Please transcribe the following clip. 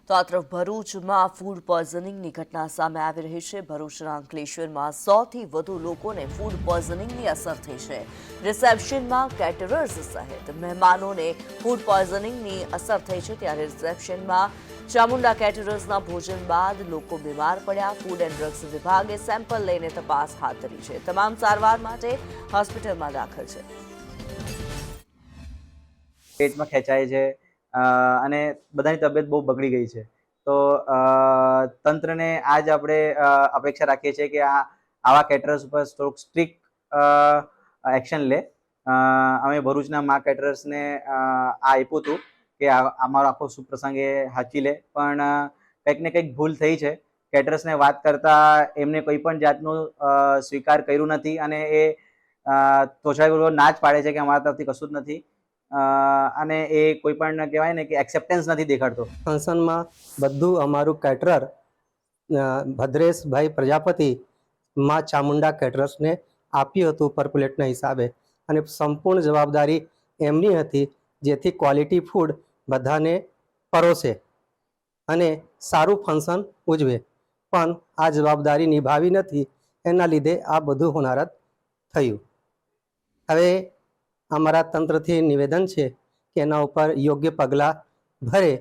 તો આ તરફ ભરૂચમાં ફૂડ પોઈઝનિંગની ઘટના સામે આવી રહી છે। ભરૂચના અંકલેશ્વરમાં 100થી વધુ લોકોને ફૂડ પોઈઝનિંગની અસર થઈ છે। રિસેપ્શનમાં કેટરર્સ સહિત મહેમાનોને ફૂડ પોઈઝનિંગની અસર થઈ છે, ત્યારે રિસેપ્શનમાં ચામુંડા કેટરર્સના ભોજન બાદ લોકો બીમાર પડ્યા। ફૂડ એન્ડ ડ્રગ્સ વિભાગે સેમ્પલ લઈને તપાસ હાથ ધરી છે। તમામ સારવાર માટે હોસ્પિટલમાં દાખલ છે। પેટમાં ખેંચાય છે અને બધાની તબિયત બહુ બગડી ગઈ છે। તો તંત્રને આજ આપણે અપેક્ષા રાખીએ છીએ કે આવા કેટરર્સ ઉપર થોડુંક સ્ટ્રિક્ટ એક્શન લે। અમે ભરૂચના મા કેટરર્સને આપ્યું હતું કે અમારો આખો શુભ પ્રસંગ એ સાચી લે, પણ કંઈક ને કંઈક ભૂલ થઈ છે। કેટરર્સને વાત કરતા એમને કોઈ પણ જાતનું સ્વીકાર કર્યું નથી અને એ તોછડાઈ ના જ પાડે છે કે અમારા તરફથી કશું જ નથી અને એ કોઈ પણ કહેવાય ને કે એક્સેપ્ટન્સ નથી દેખાડતો। ફંક્શનમાં બધું અમારું કેટરર ભદ્રેશભાઈ પ્રજાપતિ માં ચામુંડા કેટરર્સને આપ્યું હતું પર પ્લેટના હિસાબે, અને સંપૂર્ણ જવાબદારી એમની હતી, જેથી ક્વોલિટી ફૂડ બધાને પરોસે અને સારું ફંક્શન ઉજવે। પણ આ જવાબદારી નિભાવી નથી, એના લીધે આ બધું હોનારત થયું। હવે અમારા તંત્રથી નિવેદન છે કે એના ઉપર યોગ્ય પગલાં ભરે